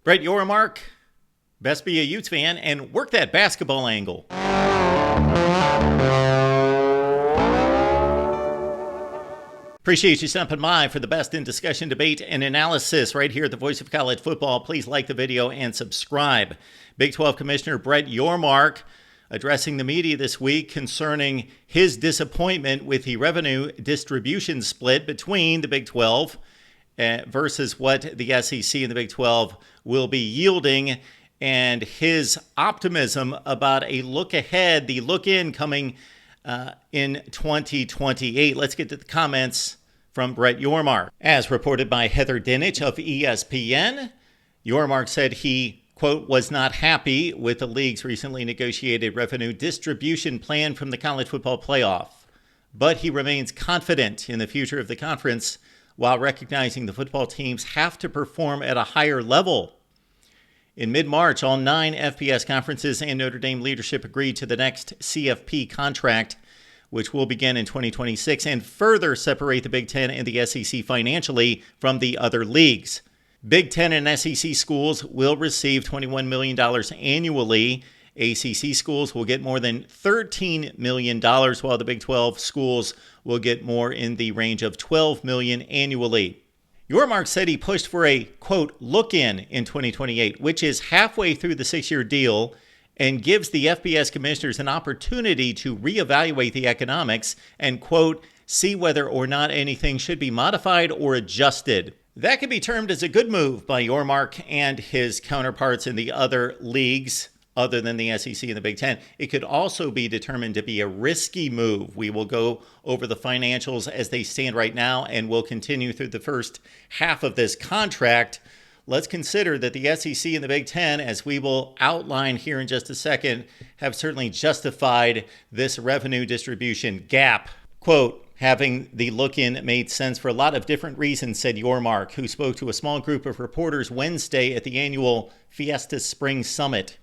Brett Yormark, best be a Utes fan and work that basketball angle. Appreciate you stopping by for the best in discussion, debate, and analysis right here at the Voice of College Football. Please like the video and subscribe. Big 12 Commissioner Brett Yormark addressing the media this week concerning his disappointment with the revenue distribution split between the Big 12 versus what the SEC and the Big 12 will be yielding, and his optimism about a look ahead, the look in coming in 2028. Let's get to the comments from Brett Yormark. As reported by Heather Dinich of ESPN, Yormark said he, quote, was not happy with the league's recently negotiated revenue distribution plan from the college football playoff, but he remains confident in the future of the conference while recognizing the football teams have to perform at a higher level. In mid-March, all 9 FBS conferences and Notre Dame leadership agreed to the next CFP contract, which will begin in 2026 and further separate the Big Ten and the SEC financially from the other leagues. Big Ten and SEC schools will receive $21 million annually. ACC schools will get more than $13 million, while the Big 12 schools will get more in the range of $12 million annually. Yormark said he pushed for a, quote, look-in 2028, which is halfway through the 6-year deal and gives the FBS commissioners an opportunity to reevaluate the economics and, quote, see whether or not anything should be modified or adjusted. That could be termed as a good move by Yormark and his counterparts in the other leagues other than the SEC and the Big Ten. It could also be determined to be a risky move. We will go over the financials as they stand right now, and we'll continue through the first half of this contract. Let's consider that the SEC and the Big Ten, as we will outline here in just a second, have certainly justified this revenue distribution gap. Quote, having the look-in made sense for a lot of different reasons, said Yormark, who spoke to a small group of reporters Wednesday at the annual Fiesta Spring Summit.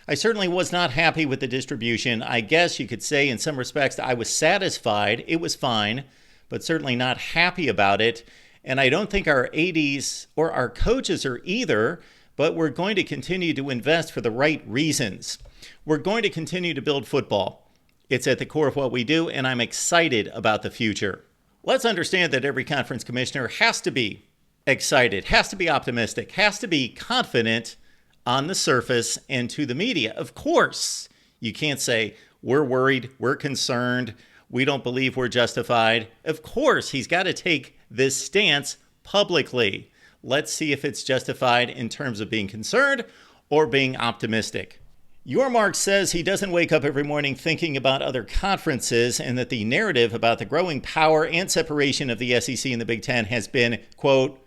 I certainly was not happy with the distribution. I guess you could say in some respects I was satisfied. It was fine, but certainly not happy about it. And I don't think our ADs or our coaches are either, but we're going to continue to invest for the right reasons. We're going to continue to build football. It's at the core of what we do, and I'm excited about the future. Let's understand that every conference commissioner has to be excited, has to be optimistic, has to be confident on the surface and to the media. Of course, you can't say, we're worried, we're concerned, we don't believe we're justified. Of course, he's got to take this stance publicly. Let's see if it's justified in terms of being concerned or being optimistic. Yormark says he doesn't wake up every morning thinking about other conferences and that the narrative about the growing power and separation of the SEC and the Big Ten has been, quote,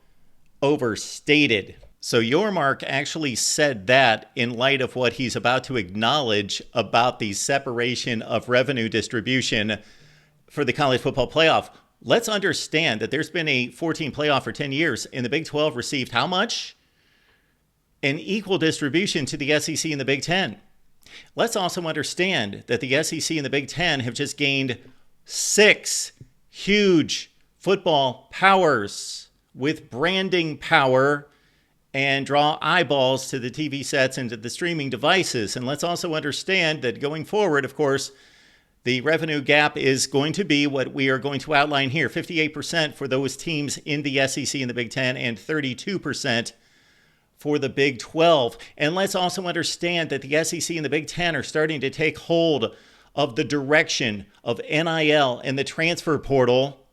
overstated. So Yormark actually said that in light of what he's about to acknowledge about the separation of revenue distribution for the college football playoff. Let's understand that there's been a 14 playoff for 10 years, and the Big 12 received how much? An equal distribution to the SEC and the Big 10. Let's also understand that the SEC and the Big 10 have just gained 6 huge football powers with branding power and draw eyeballs to the TV sets and to the streaming devices. And let's also understand that going forward, of course, the revenue gap is going to be what we are going to outline here. 58% for those teams in the SEC and the Big Ten and 32% for the Big 12. And let's also understand that the SEC and the Big Ten are starting to take hold of the direction of NIL and the transfer portal.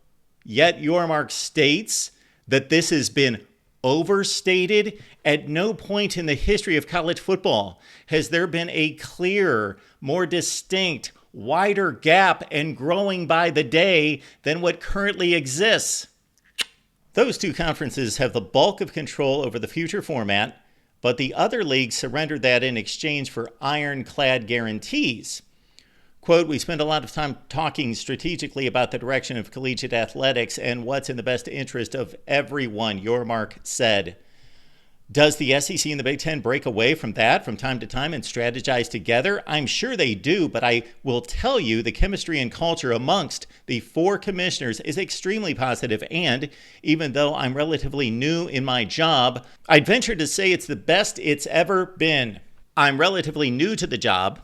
Yet Yormark states that this has been overstated. At no point in the history of college football has there been a clearer, more distinct, wider gap and growing by the day than what currently exists. Those 2 conferences have the bulk of control over the future format, but the other leagues surrendered that in exchange for ironclad guarantees. Quote, we spend a lot of time talking strategically about the direction of collegiate athletics and what's in the best interest of everyone, Yormark said. Does the SEC and the Big Ten break away from that from time to time and strategize together? I'm sure they do, but I will tell you the chemistry and culture amongst the four commissioners is extremely positive. And even though I'm relatively new in my job, I'd venture to say it's the best it's ever been. I'm relatively new to the job,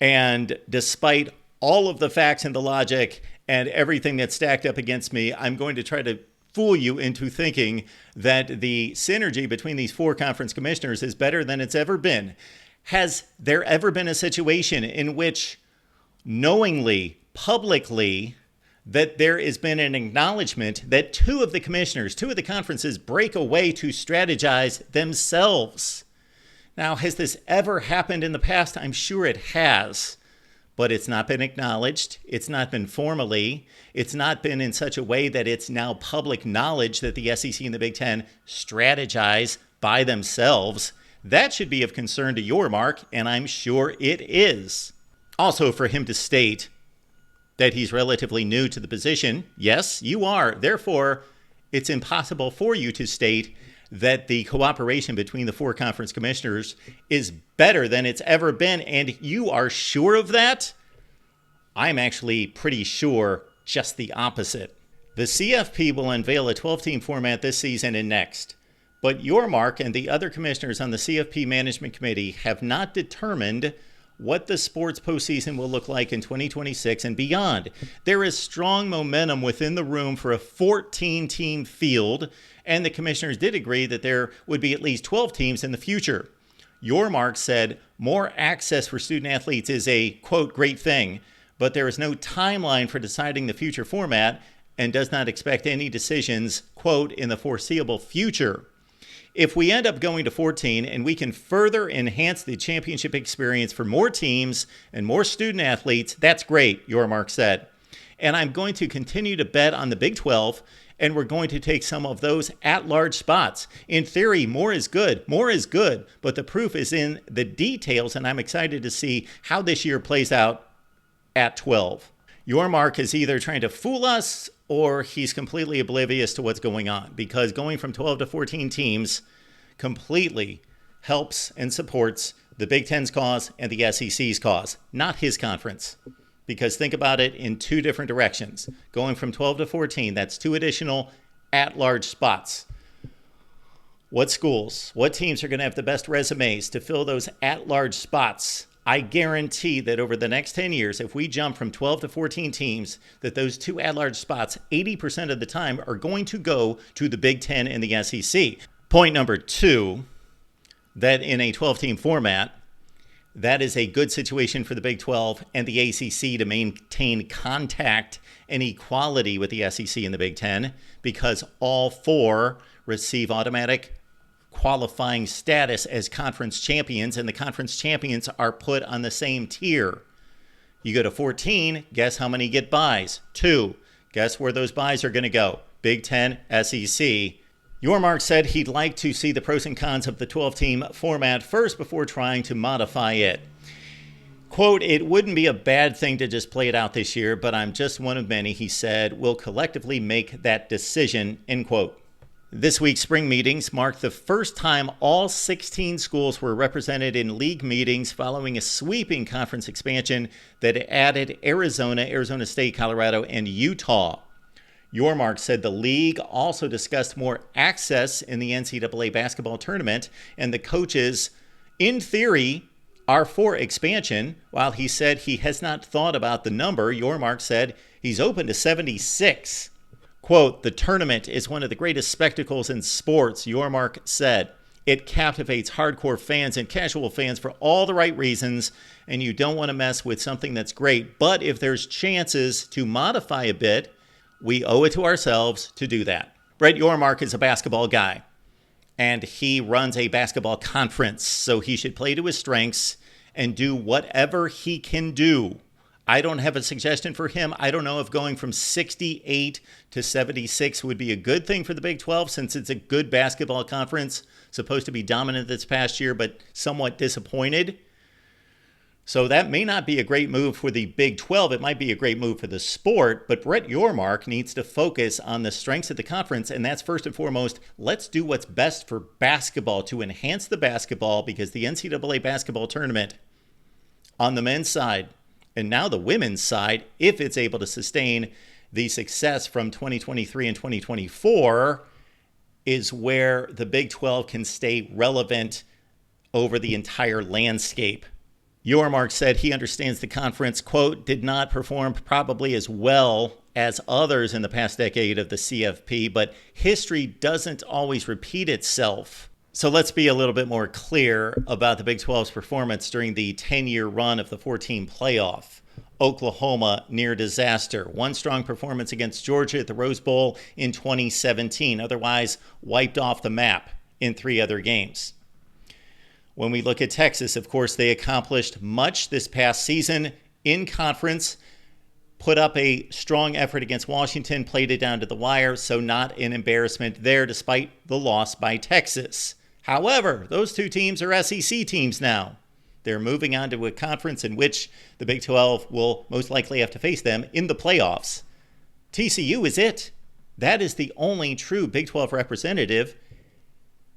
and despite all of the facts and the logic and everything that's stacked up against me, I'm going to try to fool you into thinking that the synergy between these four conference commissioners is better than it's ever been. Has there ever been a situation in which knowingly, publicly, that there has been an acknowledgement that two of the commissioners, two of the conferences break away to strategize themselves? Now, has this ever happened in the past? I'm sure it has. But it's not been acknowledged. It's not been formally. It's not been in such a way that it's now public knowledge that the SEC and the Big Ten strategize by themselves. That should be of concern to Yormark, and I'm sure it is. Also, for him to state that he's relatively new to the position, yes, you are. Therefore, it's impossible for you to state that the cooperation between the four conference commissioners is better than it's ever been, and you are sure of that? I'm actually pretty sure just the opposite. The CFP will unveil a 12-team format this season and next, but Yormark and the other commissioners on the CFP Management Committee have not determined what the sports postseason will look like in 2026 and beyond. There is strong momentum within the room for a 14-team field, and the commissioners did agree that there would be at least 12 teams in the future. Yormark said more access for student athletes is a, quote, great thing, but there is no timeline for deciding the future format and does not expect any decisions, quote, in the foreseeable future. If we end up going to 14 and we can further enhance the championship experience for more teams and more student athletes, that's great, Yormark said. And I'm going to continue to bet on the Big 12, and we're going to take some of those at-large spots. In theory, more is good, but the proof is in the details, and I'm excited to see how this year plays out at 12. Yormark is either trying to fool us or he's completely oblivious to what's going on, because going from 12 to 14 teams completely helps and supports the Big Ten's cause and the SEC's cause, not his conference. Because think about it in two different directions. Going from 12 to 14, that's two additional at-large spots. What schools, what teams are going to have the best resumes to fill those at-large spots? I guarantee that over the next 10 years, if we jump from 12 to 14 teams, that those two at-large spots, 80% of the time, are going to go to the Big Ten and the SEC. Point number two, that in a 12-team format, that is a good situation for the Big 12 and the ACC to maintain contact and equality with the SEC and the Big Ten, because all four receive automatic qualifying status as conference champions, and the conference champions are put on the same tier. You go to 14, guess how many get buys? 2. Guess where those buys are going to go? Big Ten, SEC. Yormark said he'd like to see the pros and cons of the 12-team format first before trying to modify it. Quote, it wouldn't be a bad thing to just play it out this year, but I'm just one of many, he said. We'll collectively make that decision, end quote. This week's spring meetings marked the first time all 16 schools were represented in league meetings following a sweeping conference expansion that added Arizona, Arizona State, Colorado, and Utah. Yormark said the league also discussed more access in the NCAA basketball tournament, and the coaches, in theory, are for expansion. While he said he has not thought about the number, Yormark said he's open to 76. Quote, the tournament is one of the greatest spectacles in sports, Yormark said. It captivates hardcore fans and casual fans for all the right reasons, and you don't want to mess with something that's great. But if there's chances to modify a bit, we owe it to ourselves to do that. Brett Yormark is a basketball guy, and he runs a basketball conference, so he should play to his strengths and do whatever he can do. I don't have a suggestion for him. I don't know if going from 68 to 76 would be a good thing for the Big 12, since it's a good basketball conference, supposed to be dominant this past year, but somewhat disappointed. So that may not be a great move for the Big 12. It might be a great move for the sport, but Brett Yormark needs to focus on the strengths of the conference, and that's first and foremost, let's do what's best for basketball to enhance the basketball, because the NCAA basketball tournament on the men's side and now the women's side, if it's able to sustain the success from 2023 and 2024, is where the Big 12 can stay relevant over the entire landscape. Yormark said he understands the conference, quote, did not perform probably as well as others in the past decade of the CFP, but history doesn't always repeat itself. So let's be a little bit more clear about the Big 12's performance during the 10-year run of the 14 playoff. Oklahoma, near disaster. One strong performance against Georgia at the Rose Bowl in 2017, otherwise wiped off the map in 3 other games. When we look at Texas, of course, they accomplished much this past season in conference, put up a strong effort against Washington, played it down to the wire, so not an embarrassment there despite the loss by Texas. However, those 2 teams are SEC teams now. They're moving on to a conference in which the Big 12 will most likely have to face them in the playoffs. TCU is it. That is the only true Big 12 representative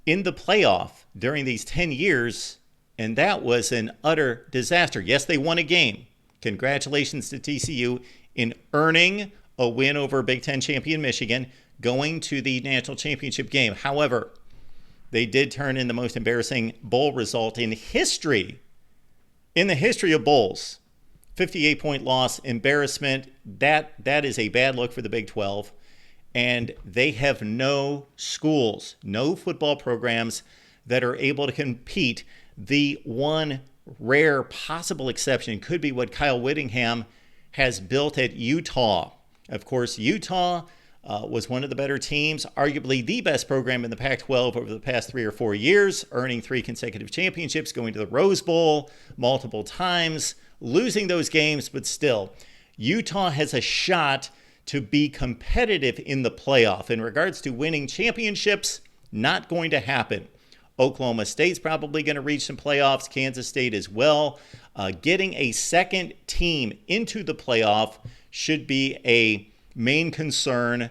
in the playoff during these 10 years, and that was an utter disaster. Yes, they won a game. Congratulations to TCU in earning a win over Big Ten champion Michigan, going to the national championship game. However, they did turn in the most embarrassing bowl result in history, in the history of bowls. 58-point loss, embarrassment. That is a bad look for the Big 12. And they have no schools, no football programs that are able to compete. The one rare possible exception could be what Kyle Whittingham has built at Utah. Of course, Utah was one of the better teams, arguably the best program in the Pac-12 over the past 3 or 4 years, earning 3 consecutive championships, going to the Rose Bowl multiple times, losing those games, but still, Utah has a shot to be competitive in the playoff. In regards to winning championships, not going to happen. Oklahoma State's probably going to reach some playoffs, Kansas State as well. Getting a second team into the playoff should be a main concern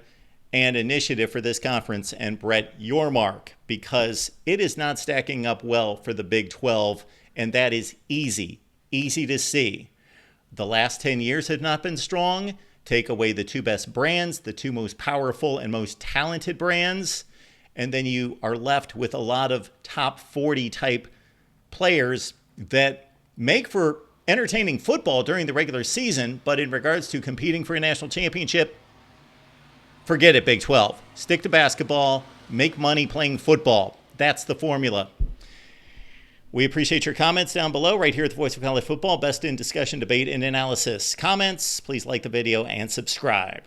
and initiative for this conference and Brett Yormark, because it is not stacking up well for the Big 12, and that is easy to see. The last 10 years have not been strong. Take away the 2 best brands, the 2 most powerful and most talented brands, and then you are left with a lot of top 40 type players that make for entertaining football during the regular season, but in regards to competing for a national championship, forget it, Big 12. Stick to basketball, make money playing football. That's the formula. We appreciate your comments down below right here at the Voice of College Football. Best in discussion, debate, and analysis. Comments, please like the video and subscribe.